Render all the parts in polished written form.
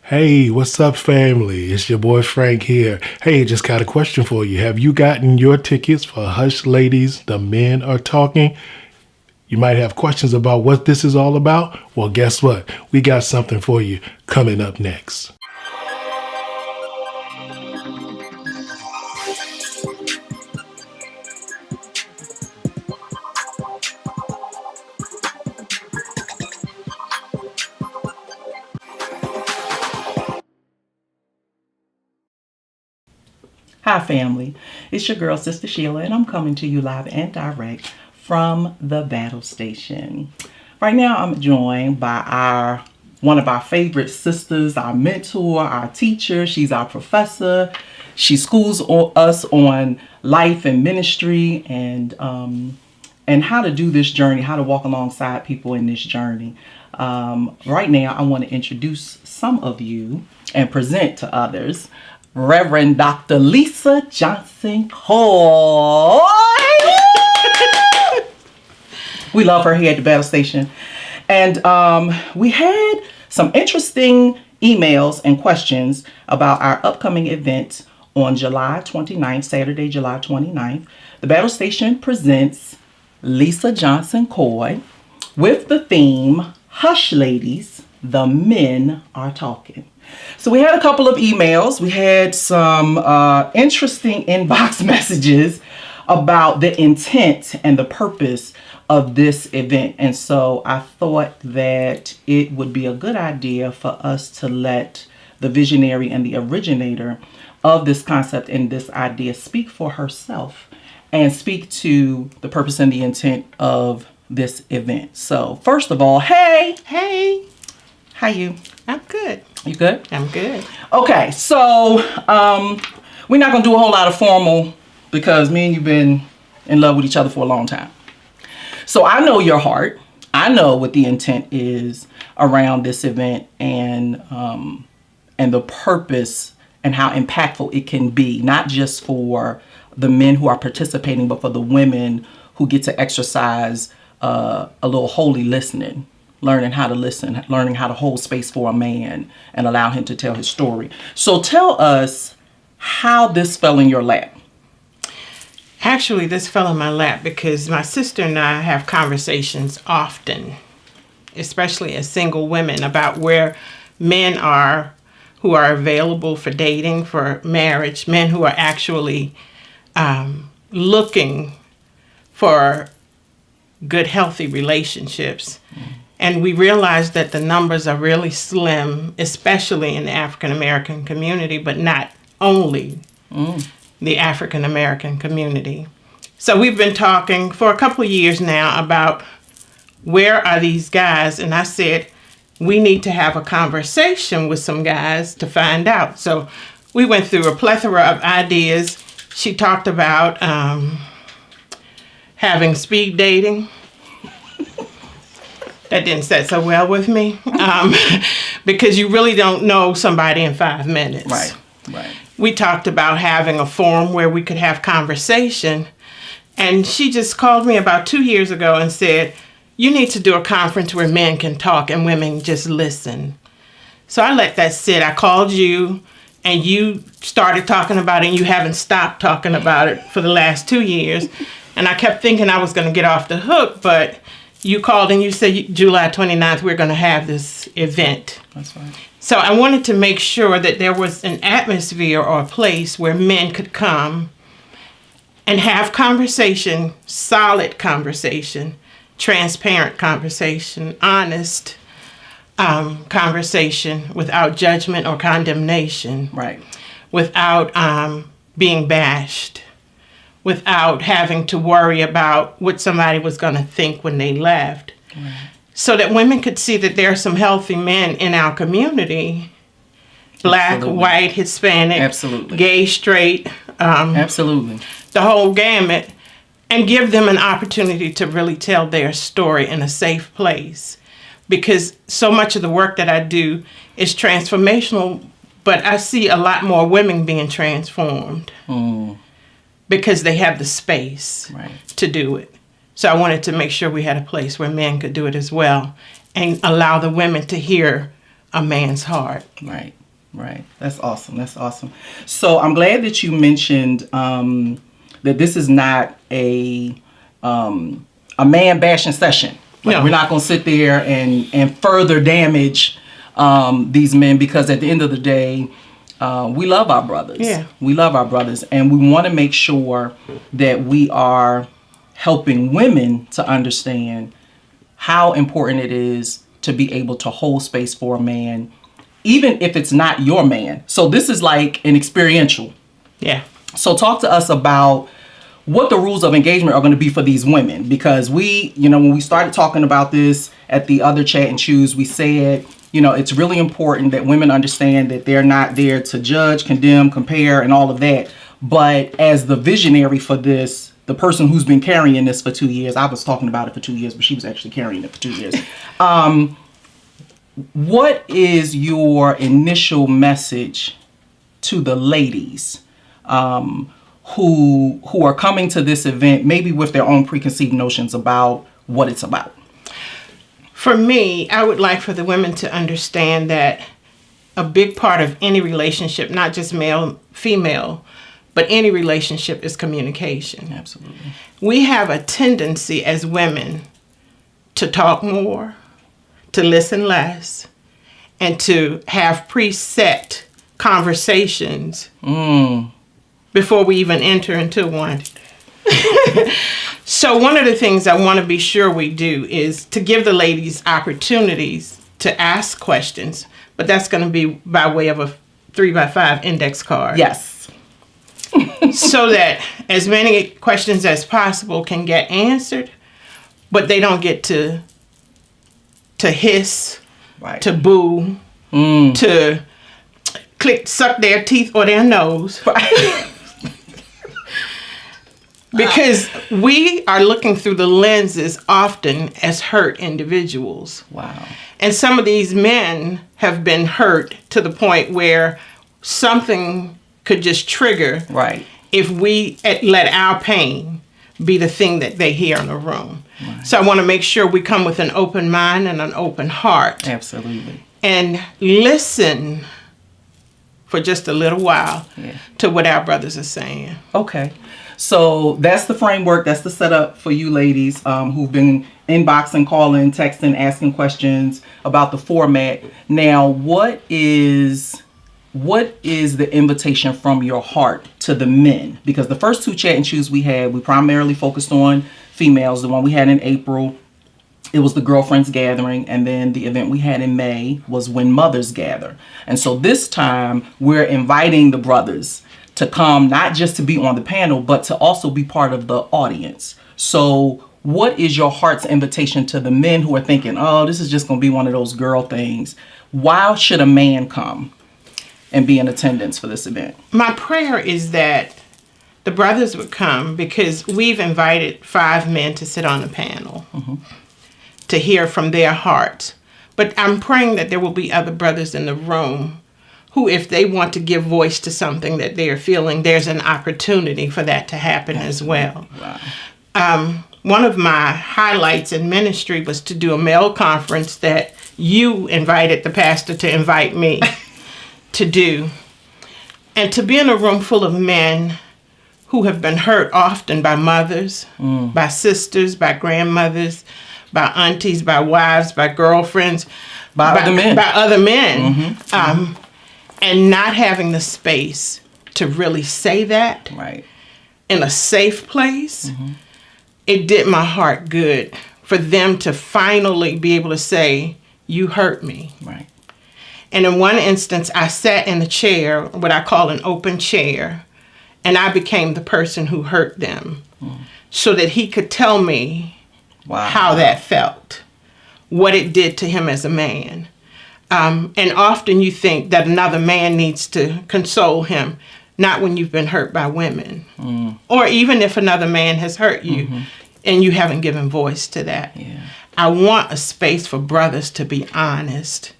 Hey, what's up, family? It's your boy Frank here. Hey, just got a question for you. Have you gotten your tickets for Hush Ladies? The Men Are Talking? You might have questions about what this is all about. Well, guess what? We got something for you coming up next. Hi, family. It's your girl, Sister Sheila, and I'm coming to you live and direct from the battle station. Right now, I'm joined by one of our favorite sisters, our mentor, our teacher. She's our professor. She schools us on life and ministry and how to do this journey, how to walk alongside people in this journey. Right now, I want to introduce some of you and present to others Reverend Dr. Lisa Johnson Coy. We love her here at the battle station. And we had some interesting emails and questions about our upcoming event on July 29th, Saturday, July 29th. The battle station presents Lisa Johnson Coy with the theme, Hush Ladies, the Men Are Talking. So we had a couple of emails. We had some interesting inbox messages about the intent and the purpose of this event. And so I thought that it would be a good idea for us to let the visionary and the originator of this concept and this idea speak for herself and speak to the purpose and the intent of this event. So first of all, hey, how you? I'm good. You good? I'm good. Okay, so we're not gonna do a whole lot of formal because me and you've been in love with each other for a long time. So I know your heart. I know what the intent is around this event and the purpose and how impactful it can be, not just for the men who are participating, but for the women who get to exercise a little holy listening. Learning how to listen, learning how to hold space for a man and allow him to tell his story. So tell us how this fell in your lap. Actually, this fell in my lap because my sister and I have conversations often, especially as single women, about where men are who are available for dating, for marriage, men who are actually looking for good, healthy relationships. And we realize that the numbers are really slim, especially in the African American community, but not only the African American community. So we've been talking for a couple of years now about where are these guys? And I said, we need to have a conversation with some guys to find out. So we went through a plethora of ideas. She talked about having speed dating. That didn't set so well with me because you really don't know somebody in 5 minutes. Right. We talked about having a forum where we could have conversation. And she just called me about 2 years ago and said, you need to do a conference where men can talk and women just listen. So I let that sit. I called you and you started talking about it and you haven't stopped talking about it for the last 2 years. And I kept thinking I was going to get off the hook, but you called and you said July 29th, we're going to have this event. That's right. So I wanted to make sure that there was an atmosphere or a place where men could come and have conversation, solid conversation, transparent conversation, honest conversation without judgment or condemnation. Right. Without being bashed. Without having to worry about what somebody was going to think when they left. Right. So that women could see that there are some healthy men in our community. Black, Absolutely. white, Hispanic, Absolutely. Gay, straight. Absolutely. The whole gamut. And give them an opportunity to really tell their story in a safe place. Because so much of the work that I do is transformational, but I see a lot more women being transformed. Because they have the space to do it. So I wanted to make sure we had a place where men could do it as well and allow the women to hear a man's heart. Right, right. That's awesome. That's awesome. So I'm glad that you mentioned that this is not a man bashing session. Like, No. we're not going to sit there and further damage these men, because at the end of the day, we love our brothers. Yeah. We love our brothers, and we want to make sure that we are helping women to understand how important it is to be able to hold space for a man, even if it's not your man. So this is like an experiential. Yeah. So talk to us about what the rules of engagement are going to be for these women, because we, when we started talking about this at the other Chat and Choose, we said, it's really important that women understand that they're not there to judge, condemn, compare, and all of that. But as the visionary for this, the person who's been carrying this for 2 years, I was talking about it for 2 years, but she was actually carrying it for 2 years. What is your initial message to the ladies who are coming to this event, maybe with their own preconceived notions about what it's about? For me, I would like for the women to understand that a big part of any relationship, not just male, female, but any relationship, is communication. Absolutely. We have a tendency as women to talk more, to listen less, and to have preset conversations before we even enter into one. So one of the things I want to be sure we do is to give the ladies opportunities to ask questions, but that's going to be by way of a 3x5 index card. Yes. So that as many questions as possible can get answered, but they don't get to hiss, Right. to boo, to suck their teeth or their nose. Because we are looking through the lenses often as hurt individuals. Wow. And some of these men have been hurt to the point where something could just trigger Right. if we let our pain be the thing that they hear in the room. Right. So I want to make sure we come with an open mind and an open heart. Absolutely. And listen for just a little while to what our brothers are saying. Okay. So that's the framework. That's the setup for you ladies who've been inboxing, calling, texting, asking questions about the format. Now, what is the invitation from your heart to the men? Because the first 2 Chat and Choose we had, we primarily focused on females. The one we had in April, it was the Girlfriends Gathering. And then the event we had in May was When Mothers Gather. And so this time we're inviting the brothers to come, not just to be on the panel, but to also be part of the audience. So what is your heart's invitation to the men who are thinking, oh, this is just going to be one of those girl things? Why should a man come and be in attendance for this event? My prayer is that the brothers would come because we've invited 5 men to sit on the panel to hear from their hearts. But I'm praying that there will be other brothers in the room who, if they want to give voice to something that they're feeling, there's an opportunity for that to happen as well. Wow. One of my highlights in ministry was to do a male conference that you invited the pastor to invite me to do. And to be in a room full of men who have been hurt often by mothers, by sisters, by grandmothers, by aunties, by wives, by girlfriends, By other men. And not having the space to really say that Right. in a safe place, it did my heart good for them to finally be able to say, you hurt me. Right. And in one instance, I sat in a chair, what I call an open chair, and I became the person who hurt them so that he could tell me how that felt, what it did to him as a man. And often you think that another man needs to console him, not when you've been hurt by women. Or even if another man has hurt you and you haven't given voice to that. Yeah. I want a space for brothers to be honest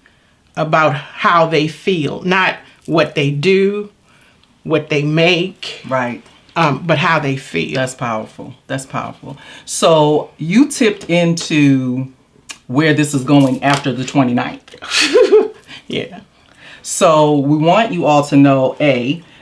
about how they feel, not what they do, what they make, Right. but how they feel. That's powerful. That's powerful. So you tipped into where this is going after the 29th. Yeah. So we want you all to know,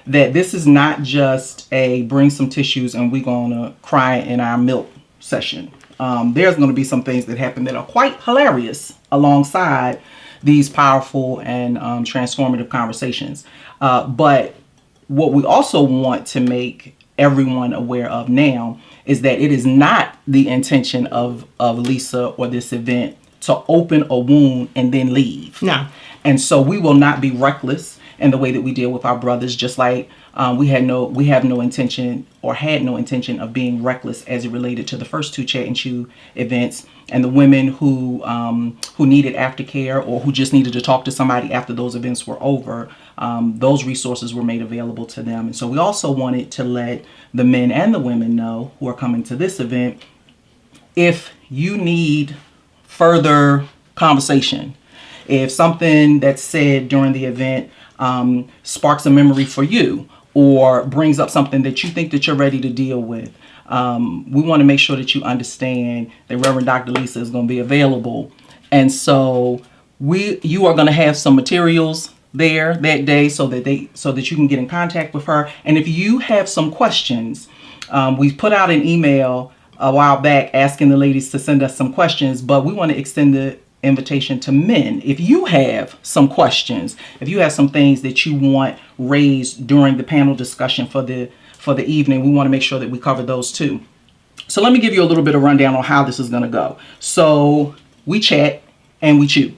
that this is not just a bring some tissues and we're going to cry in our milk session. There's going to be some things that happen that are quite hilarious alongside these powerful and transformative conversations. But what we also want to make everyone aware of now is that it is not the intention of Lisa or this event to open a wound and then leave. No. And so we will not be reckless in the way that we deal with our brothers, just like we had no intention of being reckless as it related to the first two Chat and Chew events, and the women who needed aftercare or who just needed to talk to somebody after those events were over. Those resources were made available to them. And so we also wanted to let the men and the women know who are coming to this event, if you need further conversation, if something that's said during the event sparks a memory for you or brings up something that you think that you're ready to deal with, we want to make sure that you understand that Reverend Dr. Lisa is going to be available. And so you are going to have some materials there that day so that you can get in contact with her. And if you have some questions, we put out an email a while back asking the ladies to send us some questions, but we want to extend the invitation to men. If you have some questions, if you have some things that you want raised during the panel discussion for the evening, we want to make sure that we cover those too. So let me give you a little bit of rundown on how this is going to go. So we chat and we chew.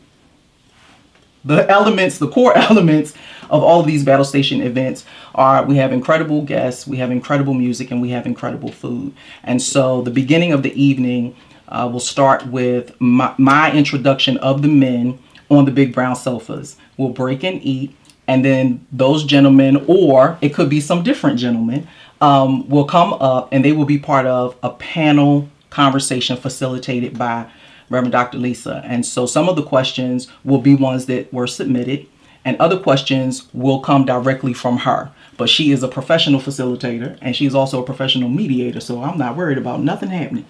The core elements of all of these Battle Station events are we have incredible guests, we have incredible music, and we have incredible food. And so the beginning of the evening will start with my introduction of the men on the big brown sofas. We'll break and eat, and then those gentlemen, or it could be some different gentlemen, will come up and they will be part of a panel conversation facilitated by Reverend Dr. Lisa. And so some of the questions will be ones that were submitted, and other questions will come directly from her. But she is a professional facilitator, and she is also a professional mediator, so I'm not worried about nothing happening.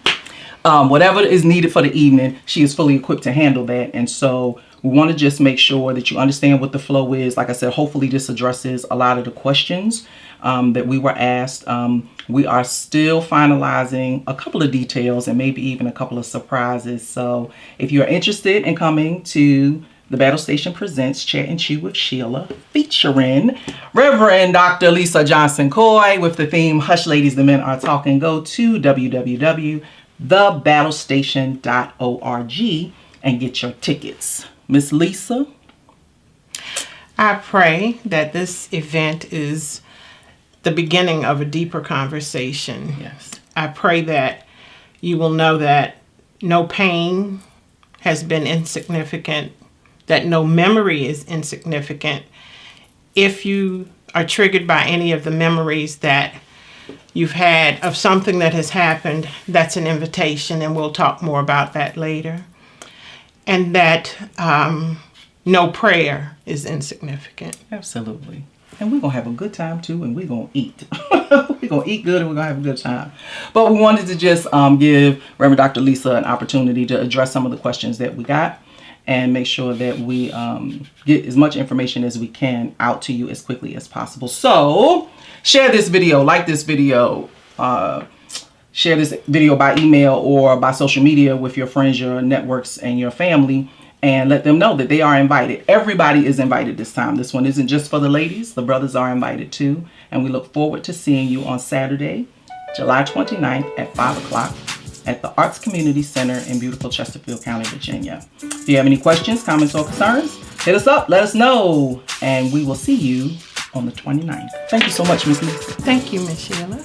Whatever is needed for the evening, she is fully equipped to handle that. And so we want to just make sure that you understand what the flow is. Like I said, hopefully this addresses a lot of the questions that we were asked. We are still finalizing a couple of details and maybe even a couple of surprises. So if you're interested in coming to the Battle Station Presents Chat and Chew with Sheila, featuring Reverend Dr. Lisa Johnson Coy with the theme Hush Ladies, the Men Are Talking, go to www.thebattlestation.org and get your tickets. Miss Lisa? I pray that this event is the beginning of a deeper conversation. Yes. I pray that you will know that no pain has been insignificant, that no memory is insignificant. If you are triggered by any of the memories that you've had of something that has happened, that's an invitation, and we'll talk more about that later. And that no prayer is insignificant. Absolutely. And we're going to have a good time too, and we're going to eat. We're going to eat good and we're going to have a good time. But we wanted to just give Reverend Dr. Lisa an opportunity to address some of the questions that we got and make sure that we get as much information as we can out to you as quickly as possible. So share this video, like this video, share this video by email or by social media with your friends, your networks, and your family, and let them know that they are invited. Everybody is invited this time. This one isn't just for the ladies. The brothers are invited too. And we look forward to seeing you on Saturday, July 29th at 5 o'clock at the Arts Community Center in beautiful Chesterfield County, Virginia. If you have any questions, comments, or concerns, hit us up, let us know, and we will see you on the 29th. Thank you so much, Miss Lisa. Thank you, Miss Sheila.